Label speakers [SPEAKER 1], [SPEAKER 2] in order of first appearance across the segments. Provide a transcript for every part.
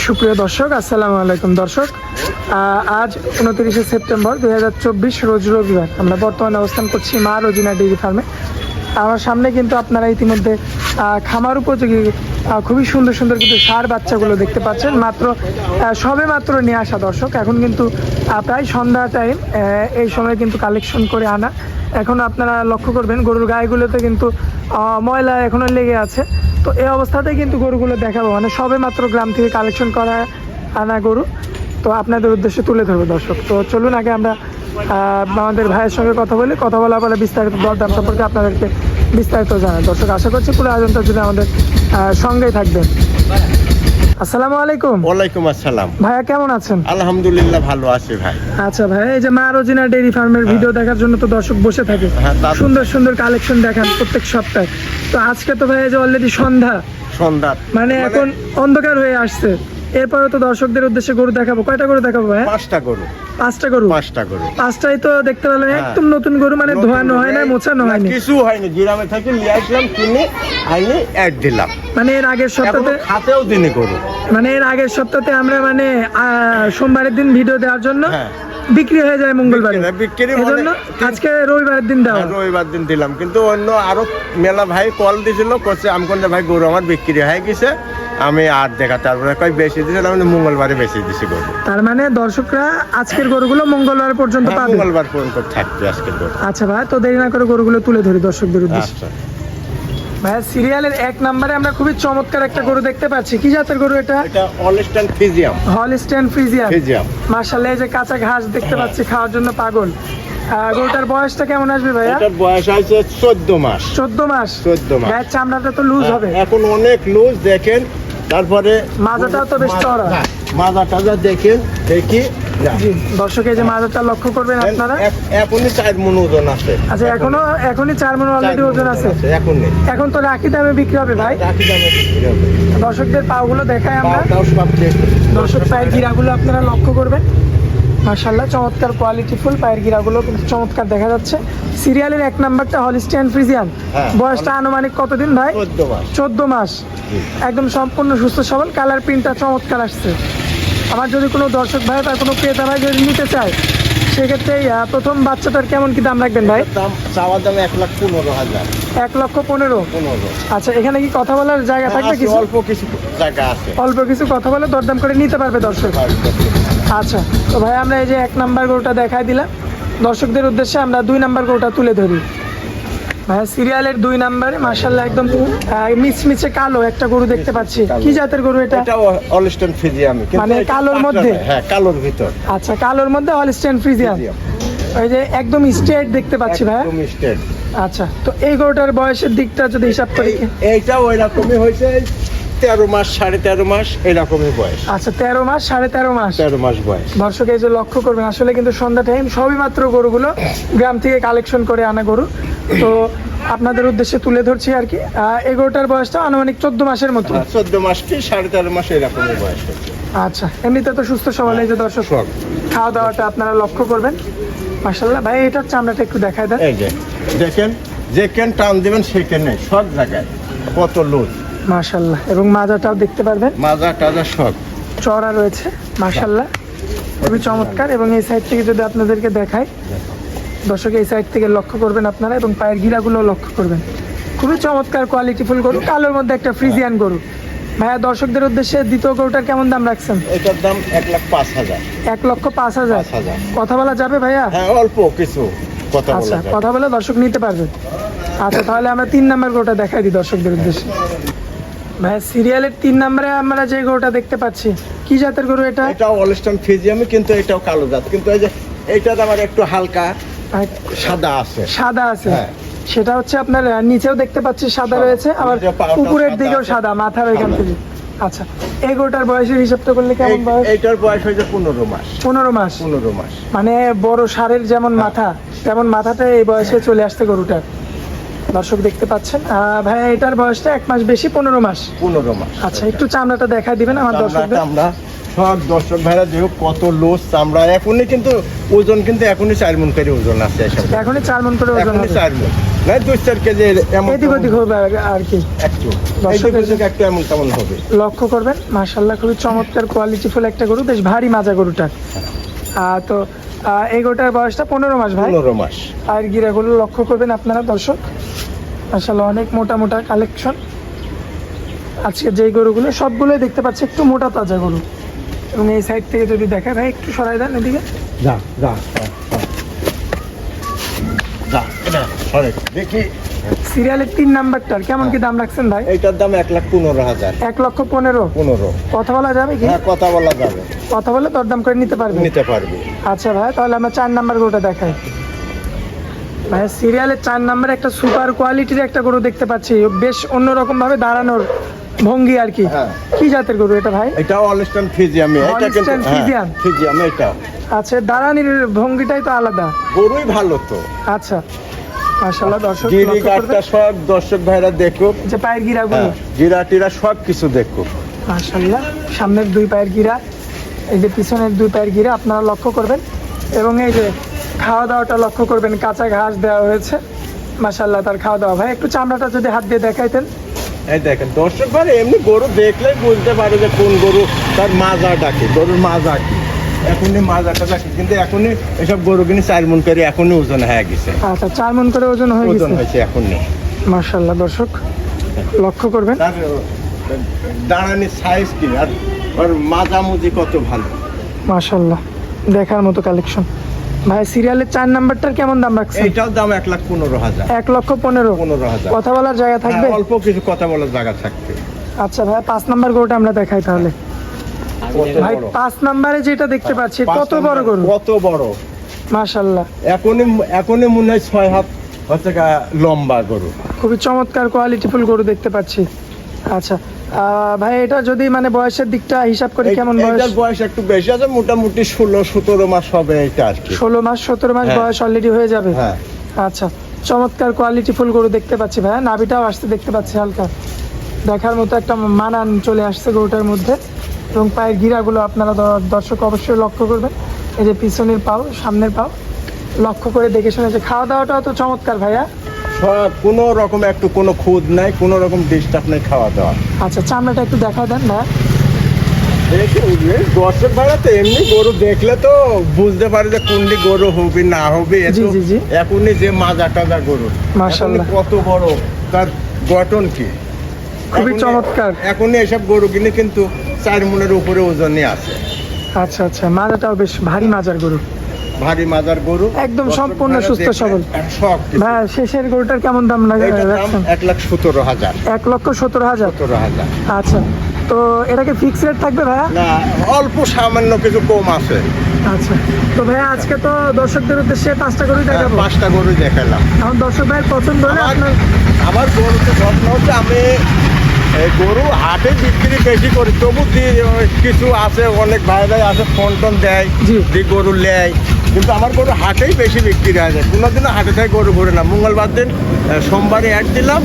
[SPEAKER 1] সুপ্রিয় দর্শক, আসসালামু আলাইকুম। দর্শক, আজ 29শে সেপ্টেম্বর 2024 রোজ রবিবার। আমরা বর্তমানে অবস্থান করছি মা রোজিনা ডেইরি ফার্মে। আমার সামনে কিন্তু আপনারা ইতিমধ্যে খামার উপযোগী খুবই সুন্দর সুন্দর কিন্তু ষাঁড় বাচ্চাগুলো দেখতে পাচ্ছেন। সবে মাত্র নিয়ে আসা দর্শক। এখন কিন্তু প্রায় সন্ধ্যা টাইম, এই সময় কিন্তু কালেকশন করে আনা। এখন আপনারা লক্ষ্য করবেন গরুর গায়েগুলোতে কিন্তু ময়লা এখনও লেগে আছে। তো এই অবস্থাতে কিন্তু গরুগুলো দেখাবো, মানে সবে মাত্র গ্রাম থেকে কালেকশন করা আনা গরু। তো আপনাদের উদ্দেশ্যে তুলে ধরবো দর্শক। তো চলুন আগে আমরা আমাদের ভাইয়ের সঙ্গে কথা বলার পরে বিস্তারিত দরদাম সম্পর্কে আপনাদেরকে বিস্তারিত জানাই। দর্শক, আশা করছি পুরো আয়োজনটার জন্য আমাদের সঙ্গেই থাকবেন। আসসালামু আলাইকুম।
[SPEAKER 2] ওয়ালাইকুম আসসালাম।
[SPEAKER 1] ভাইয়া কেমন আছেন?
[SPEAKER 2] আলহামদুলিল্লাহ ভালো আছি ভাই।
[SPEAKER 1] আচ্ছা ভাই, এই যে মা রোজিনা ডেইরি ফার্মের ভিডিও দেখার জন্য তো দর্শক বসে থাকে, সুন্দর সুন্দর কালেকশন দেখান প্রত্যেক সপ্তাহে। তো আজকে তো ভাই এই যে অলরেডি সন্ধ্যা, মানে এখন অন্ধকার হয়ে আসছে। এরপরে তো দর্শকদের উদ্দেশ্যে গরু দেখাবো। কয়টা গরু দেখাবো ভাই?
[SPEAKER 2] পাঁচটা গরু।
[SPEAKER 1] পাঁচটাই তো দেখতে পেলাম একদম নতুন গরু, মানে ধোয়ানো হয় না, মোছানো হয়নি,
[SPEAKER 2] কিছু হয়নি। গ্রামে থেকে নিয়ে আসলাম, কিনে আইনি অ্যাড দিলাম।
[SPEAKER 1] মানে এর আগের সপ্তাহে
[SPEAKER 2] হাতেও দিনে গরু,
[SPEAKER 1] মানে এর আগের সপ্তাহে আমরা মানে সোমবারের দিন ভিডিও দেওয়ার জন্য বিক্রি হয়ে যায় মঙ্গলবারে, এজন্য আজকে রবিবারের দিন দাও।
[SPEAKER 2] রবিবার দিন দিলাম, কিন্তু অন্য আরো মেলা ভাই কল দিছিল, করছে আমকন্যা ভাই গরু আমার বিক্রি হয়ে গেছে, আমি আর দেখা তারপরে কই বেশি দিয়েছিলাম, মঙ্গলবারে বেশি দিছি গরু।
[SPEAKER 1] তার মানে দর্শকরা আজকের গরুগুলো মঙ্গলবার পর্যন্ত পাবে,
[SPEAKER 2] মঙ্গলবার পর্যন্ত থাকবে আজকের গরু।
[SPEAKER 1] আচ্ছা ভাই, তো দেরি না করে গরুগুলো তুলে ধরি দর্শকদের উদ্দেশ্যে। ভাই, সিরিয়ালের 1 নম্বরে আমরা খুবই চমৎকার একটা গরু দেখতে পাচ্ছি। কি জাতের গরু এটা?
[SPEAKER 2] এটা হলস্টাইন ফ্রিজিয়ান।
[SPEAKER 1] Holstein Friesian.
[SPEAKER 2] মাশাআল্লাহ,
[SPEAKER 1] এই যে কাঁচা ঘাস দেখতে পাচ্ছি, খাওয়ার জন্য পাগল। গরুটার বয়সটা কেমন আসবে ভাইয়া?
[SPEAKER 2] এটার বয়স আছে 14 মাস।
[SPEAKER 1] 14 মাস। গায়ের চামড়াটা তো লুজ হবে
[SPEAKER 2] এখন, অনেক লুজ। দেখেন, তারপরে
[SPEAKER 1] মাজাটাও তো বেশ চড়া।
[SPEAKER 2] মাজাটা দেখেন, দেখি
[SPEAKER 1] জি দর্শক, এই যে মাজাটা লক্ষ্য করবেন আপনারা।
[SPEAKER 2] এখনই 4 মণ ওজন আছে।
[SPEAKER 1] আচ্ছা, এখনই 4 মণ অলরেডি ওজন আছে। এখন তো রাখি দামে বিক্রি হবে ভাই। দর্শকদের পাগুলো দেখায় আমরা। দর্শক, পায়ের গিরাগুলো আপনারা লক্ষ্য করবেন। মাশাআল্লাহ, চমৎকার কোয়ালিটিফুল পায়ের গিরাগুলো কিন্তু চমৎকার দেখা যাচ্ছে। সিরিয়ালের 1 নাম্বারটা হলস্টাইন ফ্রিজিয়ান। বয়সটা আনুমানিক কতদিন ভাই? 14 মাস। একদম সম্পূর্ণ সুস্থ সবল, কালার প্রিন্টটা চমৎকার আসছে। আমার যদি কোনো দর্শক ভাই বা কোনো ক্রেতা ভাই যদি নিতে চায়, সেক্ষেত্রে প্রথম বাচ্চাটার কেমন কি দাম রাখবেন ভাই?
[SPEAKER 2] চাওয়ার দাম 1,15,000।
[SPEAKER 1] 1,15,000। আচ্ছা, এখানে কি কথা বলার জায়গা থাকবে?
[SPEAKER 2] অল্প কিছু জায়গা আছে,
[SPEAKER 1] অল্প কিছু কথা বলে দরদাম করে নিতে পারবে দর্শক। আচ্ছা, তো ভাই আমরা এই যে 1 নাম্বার গরুটা দেখাই দিলাম, দর্শকদের উদ্দেশ্যে আমরা 2 নাম্বার গরুটা তুলে ধরি। ভাই, সিরিয়ালের 2 নাম্বারে মাশাআল্লাহ একদম মিচমিচে কালো একটা গরু দেখতে পাচ্ছি। কি জাতের গরু এটা?
[SPEAKER 2] এটা হলস্টাইন ফ্রিজিয়ান,
[SPEAKER 1] মানে কালোর মধ্যে?
[SPEAKER 2] হ্যাঁ, কালোর ভিতর।
[SPEAKER 1] আচ্ছা, কালোর মধ্যে হলস্টাইন ফ্রিজিয়ান। ওই যে একদম স্ট্রেট দেখতে পাচ্ছি ভাই,
[SPEAKER 2] একদম স্ট্রেট।
[SPEAKER 1] আচ্ছা, তো এই গরুটার বয়সের দিকটা যদি হিসাব করি,
[SPEAKER 2] এইটাও ওইরকমই হয়েছে, 13 মাস 13.5 মাস এরকমই বয়স।
[SPEAKER 1] আচ্ছা, 13 মাস 13.5 মাস।
[SPEAKER 2] 13 মাস বয়স।
[SPEAKER 1] দর্শক, এই যে লক্ষ্য করবেন, আসলে কিন্তু সন্ধ্যা টাইম, সবই মাত্র গরুগুলো গ্রাম থেকে কালেকশন করে আনা গরু। তো আপনাদের উদ্দেশ্যে তুলে ধরছি আর কি। এই গরুটার বয়সটা আনুমানিক 14 মাসের মতো।
[SPEAKER 2] 14 মাস কি 13.5 মাস এরকমই বয়স।
[SPEAKER 1] আচ্ছা, এমনিতে তো সুস্থ সবল। এই যে দর্শক, খাওয়া দাওয়াটা আপনারা লক্ষ্য করবেন। মাশাআল্লাহ ভাই, এটার চামড়াটা একটু দেখায় দেন।
[SPEAKER 2] এই যে দেখেন, যেখানে টান দিবেন সেখানে সব জায়গায় কত লুজ।
[SPEAKER 1] মাশাআল্লাহ, এবং মাজাটাও দেখতে পারবেন,
[SPEAKER 2] মাজা টাজা সব
[SPEAKER 1] চড়া রয়েছে। মাশাআল্লাহ, খুবই চমৎকার। এবং এই সাইড থেকে যদি আপনাদেরকে দেখাই দর্শক, এই সাইড থেকে লক্ষ্য করবেন আপনারা, এবং পায়ের গিরাগুলো লক্ষ্য করবেন। খুবই চমৎকার কোয়ালিটিফুল গরু, কালোর মধ্যে একটা ফ্রিজিয়ান গরু। ভাইয়া, দর্শকদের উদ্দেশ্যে দ্বিতীয় গরুটার কেমন দাম রাখছেন?
[SPEAKER 2] এটার দাম 1,05,000।
[SPEAKER 1] 1,05,000। কথা বলা যাবে ভাইয়া?
[SPEAKER 2] হ্যাঁ, অল্প কিছু কথা বলা
[SPEAKER 1] আচ্ছা,
[SPEAKER 2] যাবে।
[SPEAKER 1] কথা বলে দর্শক নিতে পারবেন। আচ্ছা, তাহলে আমরা 3 নাম্বার গরুটা দেখাই দিই দর্শকদের উদ্দেশ্যে। ভাই, সিরিয়ালের 3 নাম্বারে আমরা যে গরুটা দেখতে পাচ্ছি, কি জাতের গরু এটা?
[SPEAKER 2] এটাও হলস্টাইন ফ্রিজিয়ান, কিন্তু এটাও কালো জাত, কিন্তু এই যে এইটার আবার একটু হালকা সাদা আছে।
[SPEAKER 1] সাদা আছে,
[SPEAKER 2] হ্যাঁ।
[SPEAKER 1] সেটা হচ্ছে আপনার নিচেও দেখতে পাচ্ছি সাদা রয়েছে, আবার উপরের দিকেও সাদা, মাথার ওইখান থেকে। আচ্ছা, এই গরুটার বয়সের হিসাবটা করলে কেমন বয়স?
[SPEAKER 2] এইটার বয়স হয়েছে 15 মাস।
[SPEAKER 1] 15 মাস।
[SPEAKER 2] 15 মাস।
[SPEAKER 1] মানে বড় ষাঁড়ের যেমন মাথা, তেমন মাথাটা এই বয়সে চলে আসছে গরুটার। দর্শক দেখতে পাচ্ছেন ভাই, এটার বয়সটা 1 মাস বেশি, 15 মাস।
[SPEAKER 2] 15 মাস।
[SPEAKER 1] আচ্ছা, একটু চামড়াটা দেখাই দিবেন আমার দর্শকদের।
[SPEAKER 2] আমরা সব দর্শক ভাইরা দেখো কত লুজ চামড়া। এখনই কিন্তু ওজন কিন্তু এখনই 4 মণ করে ওজন আছে।
[SPEAKER 1] এখনই 4 মণ করে ওজন আছে।
[SPEAKER 2] 4 মণ। না 2-4 কেজি এমন
[SPEAKER 1] এদিক ওদিক হবে আর কি
[SPEAKER 2] একটু
[SPEAKER 1] দর্শক
[SPEAKER 2] এদিক ওদিক একটু এমন তেমন হবে।
[SPEAKER 1] লক্ষ্য করবেন মাশাআল্লাহ খুবই চমৎকার কোয়ালিটিফুল একটা গরু, বেশ ভারী মাজা গরুটা। তো এই গরুটার বয়সটা 15 মাস ভাই।
[SPEAKER 2] 15 মাস।
[SPEAKER 1] আর গিরাগুলো লক্ষ্য করবেন আপনারা দর্শক, মাশাআল্লাহ অনেক মোটা মোটা কালেকশন। আজকে যেই গরুগুলো সবগুলোই দেখতে পাচ্ছি একটু মোটা তাজা গরু। এবং এই সাইড থেকে যদি দেখায় ভাই একটু সরাই দেন এদিকে।
[SPEAKER 2] যা যা যা এটা সরে দেখি।
[SPEAKER 1] সিরিয়ালের 3 নাম্বারটার কেমন কি দাম রাখছেন ভাই?
[SPEAKER 2] এইটার দাম 1,15,000।
[SPEAKER 1] 1,15,000।
[SPEAKER 2] 15।
[SPEAKER 1] কথা বলা যাবে কি?
[SPEAKER 2] হ্যাঁ কথা বলা যাবে,
[SPEAKER 1] কথা বলে দরদাম করে নিতে পারবে।
[SPEAKER 2] নিতে পারবে।
[SPEAKER 1] আচ্ছা ভাই, তাহলে আমরা 4 নাম্বার গরুটা দেখাই। ভাই সিরিয়ালের 4 নাম্বারে একটা সুপার কোয়ালিটির একটা গরু দেখতে পাচ্ছি, বেশ অন্যরকম ভাবে দাঁড়ানোর ভঙ্গি আর কি।
[SPEAKER 2] হ্যাঁ।
[SPEAKER 1] কি জাতের গরু এটা ভাই?
[SPEAKER 2] এটা অলস্টাইন ফিজিয়াম। এটা কিন্তু
[SPEAKER 1] Holstein Friesian?
[SPEAKER 2] ফিজিয়াম এটা।
[SPEAKER 1] আচ্ছা, দাঁড়ানির ভঙ্গিটাই তো আলাদা।
[SPEAKER 2] গরুই ভালো তো।
[SPEAKER 1] আচ্ছা মাশাআল্লাহ দর্শক
[SPEAKER 2] গিরি
[SPEAKER 1] লক্ষ্য
[SPEAKER 2] গাটটা
[SPEAKER 1] করবেন।
[SPEAKER 2] সব দর্শক ভাইরা দেখুক।
[SPEAKER 1] যে পায়ের গিরাগুলো
[SPEAKER 2] গিরা টিরা সব কিছু দেখুক।
[SPEAKER 1] মাশাআল্লাহ, সামনের 2 পায়ের গিরা, এই যে পিছনের 2 পায়ের গিরা আপনারা লক্ষ্য করবেন। এবং এই যে খাওয়া দাওয়াটা লক্ষ্য করবেন, কাঁচা ঘাস দেওয়া হয়েছে মাশাআল্লাহ তার খাওয়া দাওয়া। ভাই একটু চামড়াটা যদি হাত দিয়ে দেখাইতেন।
[SPEAKER 2] এই দেখেন দর্শক ভাই এমনি গরু দেখলেই বুঝতে পারে যে কোন গরু তার মাজা ডাকে, গরুর মাজা কি। এখনই মাজাটা ডাকে, কিন্তু এখনই এসব গরু কিনে 4 মণ করে এখনই ওজন হয়ে গেছে।
[SPEAKER 1] আচ্ছা 4 মণ করে ওজন হয়ে
[SPEAKER 2] ওজন
[SPEAKER 1] গেছে
[SPEAKER 2] হয়েছে এখনই।
[SPEAKER 1] মাশাআল্লাহ দর্শক লক্ষ্য করবেন।
[SPEAKER 2] তার দাঁড়ানি সাইজ কি আর ওর মাজামুজি কত ভালো।
[SPEAKER 1] মাশাআল্লাহ দেখার মতো কালেকশন। ভাই সিরিয়ালের 4 নাম্বারটার কেমন দাম রাখছেন?
[SPEAKER 2] এইটাও দাম 1,15,000।
[SPEAKER 1] 1,15,000।
[SPEAKER 2] 15,000।
[SPEAKER 1] কথা বলার জায়গা থাকবে?
[SPEAKER 2] অল্প কিছু কথা বলার জায়গা থাকবে।
[SPEAKER 1] আচ্ছা ভাই 5 নাম্বার গরুটা আমরা দেখাই তাহলে। ভাই 5 নাম্বারে যেটা দেখতে পাচ্ছি কত বড় গরু,
[SPEAKER 2] কত বড়
[SPEAKER 1] মাশাআল্লাহ
[SPEAKER 2] এখনই মনে হয় 6 হাত হচ্ছে লম্বা গরু।
[SPEAKER 1] খুবই চমৎকার কোয়ালিটিফুল গরু দেখতে পাচ্ছি। আচ্ছা ভাই এটা যদি মানে বয়সের দিকটা হিসাব করি কেমন বয়স?
[SPEAKER 2] এটার বয়স একটু বেশি আছে, মোটামুটি 16-17 মাস হবে এটা আর কি।
[SPEAKER 1] 16 মাস 17 মাস
[SPEAKER 2] হ্যাঁ।
[SPEAKER 1] বয়স অলরেডি হয়ে যাবে।
[SPEAKER 2] হ্যাঁ।
[SPEAKER 1] আচ্ছা চমৎকার কোয়ালিটিফুল গরু দেখতে পাচ্ছি ভাই, নাভিটাও আসতে দেখতে পাচ্ছি হালকা, দেখার মতো একটা মানান চলে আসছে গরুটার মধ্যে। এবং পায়ের গিরাগুলো আপনারা দর্শক অবশ্যই লক্ষ্য করবেন। এই যে পিছনের পাও সামনের পাও লক্ষ্য করে দেখে শুনে। যে খাওয়া দাওয়াটাও তো চমৎকার ভাইয়া।
[SPEAKER 2] সব কোনো রকম একটু কোনো খুদ নাই, কোনো রকম ডিস্টার্ব নেই খাওয়া দাওয়া।
[SPEAKER 1] আচ্ছা চামড়াটা একটু দেখা দেন না।
[SPEAKER 2] দর্শক ভাইরা তো এমনি গরু দেখলে তো বুঝতে পারে যে কোনটি গরু হবে না হবে।
[SPEAKER 1] জি, জি, জি।
[SPEAKER 2] এখনই যে মাজা টাজা গরু
[SPEAKER 1] মাশাআল্লাহ।
[SPEAKER 2] কত বড়, তার গঠন কি
[SPEAKER 1] খুবই
[SPEAKER 2] এখনই-
[SPEAKER 1] চমৎকার।
[SPEAKER 2] এখনই এসব গরু কিনে কিন্তু 4 মণের উপরে ওজনই আছে।
[SPEAKER 1] আচ্ছা আচ্ছা মাজাটাও বেশ ভারী মাজার গরু,
[SPEAKER 2] ভারী মাজার গরু
[SPEAKER 1] একদম
[SPEAKER 2] দর্শক
[SPEAKER 1] সম্পূর্ণ
[SPEAKER 2] ভাইরা
[SPEAKER 1] সুস্থ
[SPEAKER 2] দেখলে
[SPEAKER 1] সবল।
[SPEAKER 2] সব কিছু।
[SPEAKER 1] ভাই শেষের গরুটার কেমন দাম
[SPEAKER 2] এইটার দাম
[SPEAKER 1] রাখছেন?
[SPEAKER 2] 1,17,000।
[SPEAKER 1] 1,17,000।
[SPEAKER 2] 17,000।
[SPEAKER 1] আচ্ছা তো এটা কি ফিক্স রেট থাকবে ভাইয়া?
[SPEAKER 2] না অল্প সামান্য কিছু কম আছে।
[SPEAKER 1] আচ্ছা তো ভাইয়া আজকে তো দর্শকদের উদ্দেশ্যে 5টা গরু দেখাবো।
[SPEAKER 2] 5টা গরু দেখালাম।
[SPEAKER 1] এখন দর্শক ভাইয়ের পছন্দ হলে আপনার
[SPEAKER 2] আমার গরু তো যত্ন হচ্ছে, আমি এই গরু হাটে বিক্রি বেশি করি, তবু কিছু আছে অনেক ভাইরাই আছে ফোন টোন দেয়,
[SPEAKER 1] জি।
[SPEAKER 2] যে গরু নেয়, কিন্তু আমার গরু হাটেই বেশি বিক্রি হয়ে যায়। কোনোদিনও হাটে থেকে গরু ঘুরে না। মঙ্গলবার দিন সোমবারে অ্যাড দিলাম,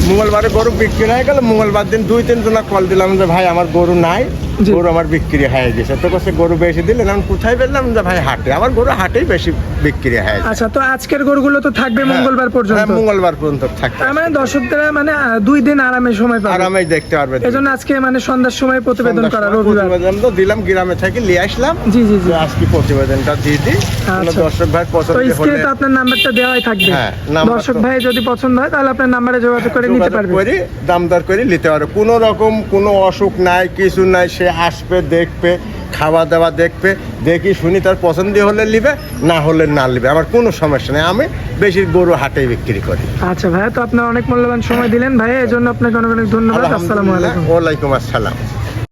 [SPEAKER 2] মঙ্গলবারে গরু বিক্রি হয়ে গেল। মঙ্গলবার দিন 2-3 জনা কল দিলাম যে ভাই আমার গরু নাই,
[SPEAKER 1] জি।
[SPEAKER 2] গরু আমার বিক্রি হয়ে গেছে। তো কাছে গরু বেশি দিলেন, আমি কোথায় বললাম যে ভাই হাটে, আমার গরু হাটেই বেশি বিক্রি হয়ে যায়।
[SPEAKER 1] আচ্ছা তো আজকের গরুগুলো তো থাকবে মঙ্গলবার
[SPEAKER 2] হ্যাঁ,
[SPEAKER 1] পর্যন্ত।
[SPEAKER 2] মঙ্গলবার পর্যন্ত থাকবে।
[SPEAKER 1] তার মানে দর্শকরা মানে 2 দিন আরামে সময় পাবে।
[SPEAKER 2] আরামেই দেখতে পারবে।
[SPEAKER 1] এজন্য আজকে মানে সন্ধ্যার সময় প্রতিবেদন করা,
[SPEAKER 2] সন্ধ্যার সময়
[SPEAKER 1] রবিবার।
[SPEAKER 2] প্রতিবেদন তো দিলাম, গ্রামে থেকে নিয়ে আসলাম।
[SPEAKER 1] জি জি জি।
[SPEAKER 2] তো আজকে প্রতিবেদনটা দিয়ে দিই। কোনো
[SPEAKER 1] আচ্ছা।
[SPEAKER 2] দর্শক ভাই
[SPEAKER 1] তো
[SPEAKER 2] পছন্দ হলে
[SPEAKER 1] স্ক্রিনে তো আপনার নাম্বারটা দেওয়াই থাকবে।
[SPEAKER 2] হ্যাঁ, নাম্বার
[SPEAKER 1] দর্শক
[SPEAKER 2] তো-
[SPEAKER 1] ভাই যদি পছন্দ হয় তাহলে আপনার নাম্বারে যোগাযোগ করে নিতে
[SPEAKER 2] যোগাযোগ
[SPEAKER 1] পারবে।
[SPEAKER 2] করে দাম দর করে নিতে পারবে। কোনো রকম কোনো অসুখ নাই, কিছু নাই। সে আসবে, দেখবে, খাওয়া দাওয়া দেখবে, দেখি শুনি তার পছন্দ হলে নিবে, না হলে না নিবে। আমার কোনো সমস্যা নেই, আমি বেশি গরু হাটেই বিক্রি করি।
[SPEAKER 1] আচ্ছা ভাইয়া, তো আপনার অনেক মূল্যবান সময় দিলেন ভাইয়া, এজন্য আপনাকে অনেক অনেক ধন্যবাদ। আসসালামু
[SPEAKER 2] আলহামদুলিল্লাহ।
[SPEAKER 1] আলাইকুম।
[SPEAKER 2] ওয়ালাইকুম আসসালাম।